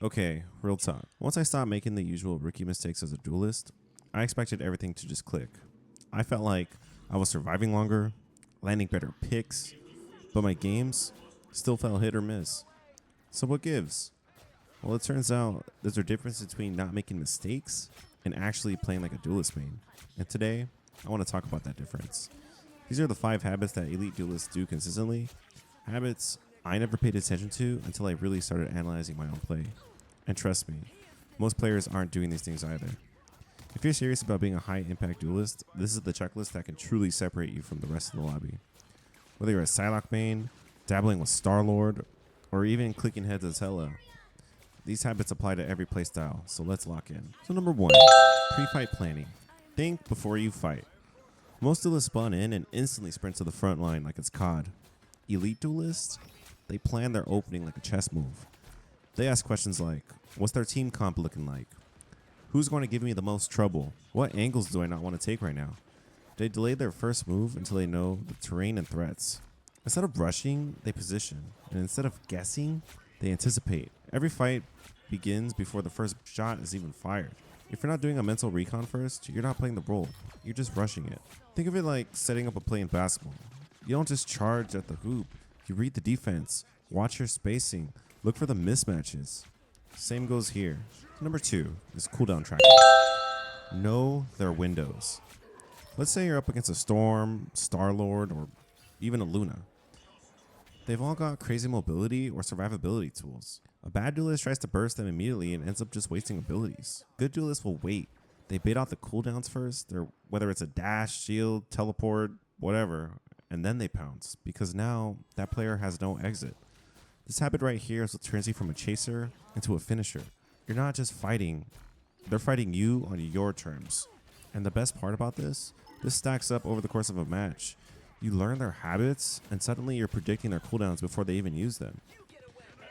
Okay, real talk. Once I stopped making the usual rookie mistakes as a duelist, I expected everything to just click. I felt like I was surviving longer, landing better picks, but my games still felt hit or miss. So what gives? Well, it turns out there's a difference between not making mistakes and actually playing like a duelist main. And today, I want to talk about that difference. These are the 5 habits that elite duelists do consistently. Habits I never paid attention to until I really started analyzing my own play. And trust me, most players aren't doing these things either. If you're serious about being a high impact duelist, this is the checklist that can truly separate you from the rest of the lobby. Whether you're a Psylocke main, dabbling with Star-Lord, or even clicking heads as Hela, these habits apply to every playstyle, so let's lock in. So number 1, pre-fight planning. Think before you fight. Most duelists spawn in and instantly sprint to the front line like it's COD. Elite duelists, they plan their opening like a chess move. They ask questions like, what's their team comp looking like? Who's going to give me the most trouble? What angles do I not want to take right now? They delay their first move until they know the terrain and threats. Instead of rushing, they position. And instead of guessing, they anticipate. Every fight begins before the first shot is even fired. If you're not doing a mental recon first, you're not playing the role. You're just rushing it. Think of it like setting up a play in basketball. You don't just charge at the hoop. You read the defense, watch your spacing, look for the mismatches. Same goes here. Number 2 is cooldown tracking. Know their windows. Let's say you're up against a Storm, Star-Lord, or even a Luna. They've all got crazy mobility or survivability tools. A bad duelist tries to burst them immediately and ends up just wasting abilities. Good duelists will wait. They bait out the cooldowns first, whether it's a dash, shield, teleport, whatever, and then they pounce, because now that player has no exit. This habit right here is what turns you from a chaser into a finisher. You're not just fighting, they're fighting you on your terms. And the best part about this stacks up over the course of a match. You learn their habits, and suddenly you're predicting their cooldowns before they even use them.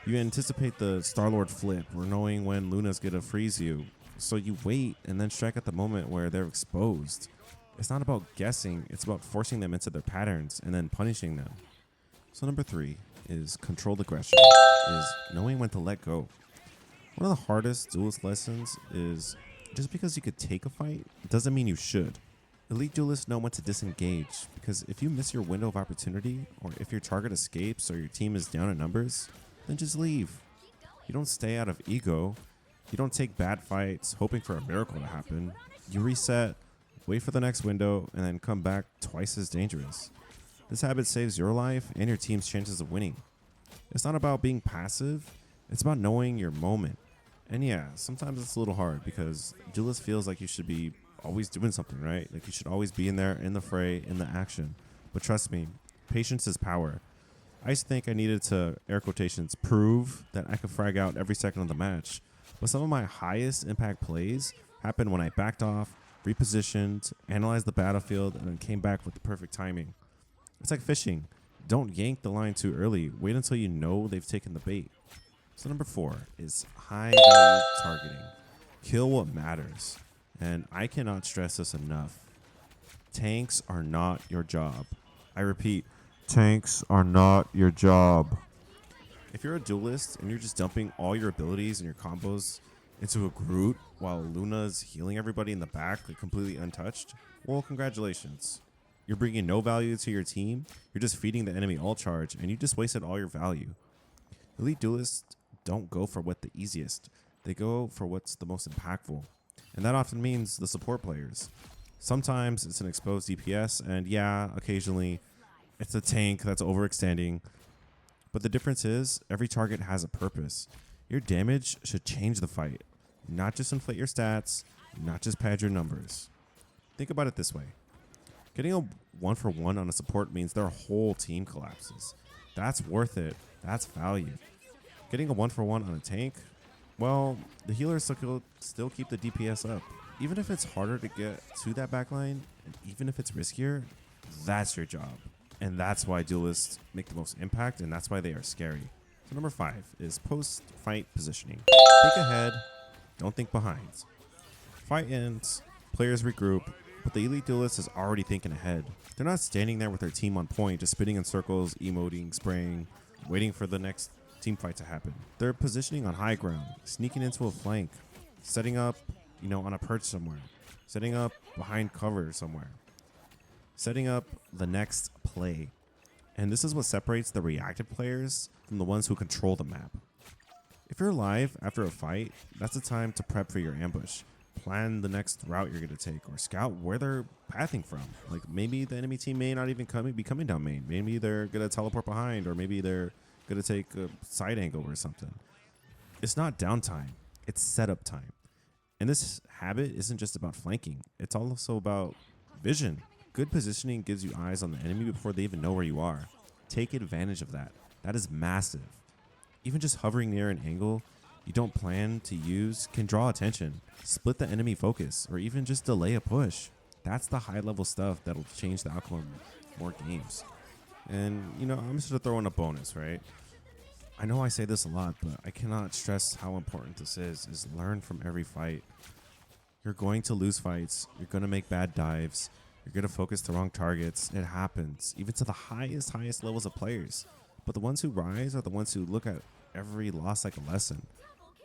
You anticipate the Star-Lord flip, or knowing when Luna's gonna freeze you, so you wait and then strike at the moment where they're exposed. It's not about guessing, it's about forcing them into their patterns and then punishing them. So number 3 is controlled aggression, is knowing when to let go. One of the hardest duelist lessons is just because you could take a fight, it doesn't mean you should. Elite duelists know when to disengage, because if you miss your window of opportunity, or if your target escapes or your team is down in numbers, then just leave. You don't stay out of ego. You don't take bad fights hoping for a miracle to happen. You reset, wait for the next window, and then come back twice as dangerous. This habit saves your life and your team's chances of winning. It's not about being passive, it's about knowing your moment. And yeah, sometimes it's a little hard because duelist feels like you should be always doing something, right? Like you should always be in there, in the fray, in the action. But trust me, patience is power. I used to think I needed to, air quotations, prove that I could frag out every second of the match. But some of my highest impact plays happened when I backed off, repositioned, analyzed the battlefield, and then came back with the perfect timing. It's like fishing. Don't yank the line too early. Wait until you know they've taken the bait. So number 4 is high value targeting. Kill what matters. And I cannot stress this enough. Tanks are not your job. I repeat, tanks are not your job. If you're a duelist and you're just dumping all your abilities and your combos into a Groot while Luna's healing everybody in the back like completely untouched, well, congratulations. You're bringing no value to your team. You're just feeding the enemy all charge, and you just wasted all your value. Elite duelists don't go for what the easiest. They go for what's the most impactful. And that often means the support players. Sometimes it's an exposed DPS, and yeah, occasionally it's a tank that's overextending. But the difference is, every target has a purpose. Your damage should change the fight, not just inflate your stats, not just pad your numbers. Think about it this way. Getting a 1-for-1 on a support means their whole team collapses. That's worth it. That's value. Getting a 1-for-1 on a tank, well, the healers still keep the DPS up. Even if it's harder to get to that backline, and even if it's riskier, that's your job. And that's why duelists make the most impact, and that's why they are scary. So number 5 is post-fight positioning. Think ahead, don't think behind. Fight ends, players regroup, but the elite duelist is already thinking ahead. They're not standing there with their team on point, just spinning in circles, emoting, spraying, waiting for the next team fight to happen. They're positioning on high ground, sneaking into a flank, setting up, on a perch somewhere, setting up behind cover somewhere, setting up the next play. And this is what separates the reactive players from the ones who control the map. If you're live after a fight, that's the time to prep for your ambush. Plan the next route you're going to take, or scout where they're pathing from. Like maybe the enemy team may not even be coming down main. Maybe they're going to teleport behind, or maybe they're going to take a side angle or something. It's not downtime, it's setup time. And this habit isn't just about flanking, it's also about vision. Good positioning gives you eyes on the enemy before they even know where you are. Take advantage of that. That is massive. Even just hovering near an angle you don't plan to use can draw attention, split the enemy focus, or even just delay a push. That's the high level stuff that'll change the outcome of more games. And I'm just gonna throw in a bonus, right? I know I say this a lot, but I cannot stress how important this is learn from every fight. You're going to lose fights, you're gonna make bad dives, you're gonna focus the wrong targets. It happens, even to the highest levels of players. But the ones who rise are the ones who look at every loss like a lesson.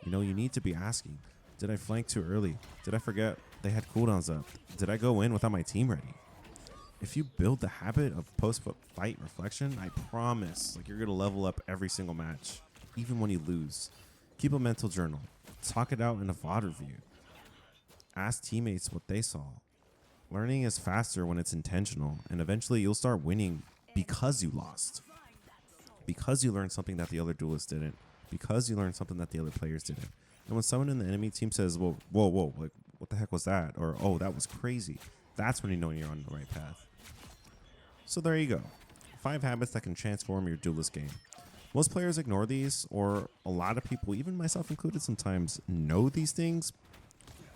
You need to be asking, did I flank too early? Did I forget they had cooldowns up? Did I go in without my team ready? If you build the habit of post-fight reflection, I promise you're going to level up every single match, even when you lose. Keep a mental journal. Talk it out in a VOD review. Ask teammates what they saw. Learning is faster when it's intentional, and eventually you'll start winning because you lost. Because you learned something that the other duelists didn't. Because you learned something that the other players didn't. And when someone in the enemy team says, whoa, what the heck was that? Or, oh, that was crazy. That's when you know you're on the right path. So there you go. 5 habits that can transform your duelist game. Most players ignore these, or a lot of people, even myself included sometimes, know these things,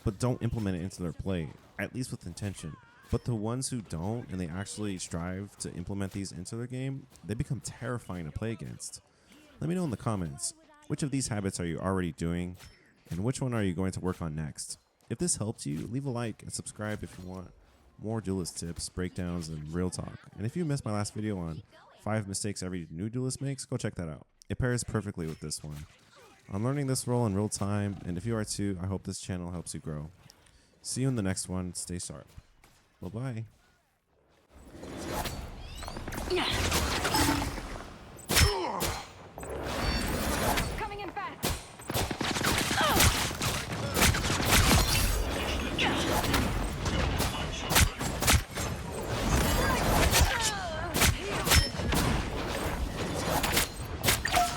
but don't implement it into their play, at least with intention. But the ones who don't, and they actually strive to implement these into their game, they become terrifying to play against. Let me know in the comments, which of these habits are you already doing, and which one are you going to work on next? If this helped you, leave a like and subscribe if you want more duelist tips, breakdowns, and real talk. And if you missed my last video on 5 mistakes every new duelist makes, go check that out. It pairs perfectly with this one. I'm learning this role in real time, and if you are too, I hope this channel helps you grow. See you in the next one. Stay sharp. Bye-bye. Coming in fast.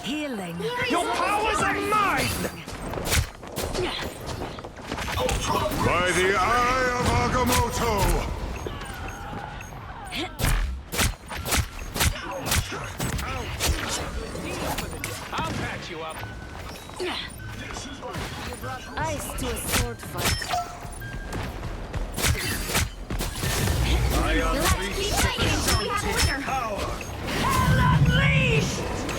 Healing. Your powers are mine! By the eye of Agamotto! I'll patch you up. Ice to a sword fight. I unleash Let's keep fighting until we have winner. power! Hell unleashed!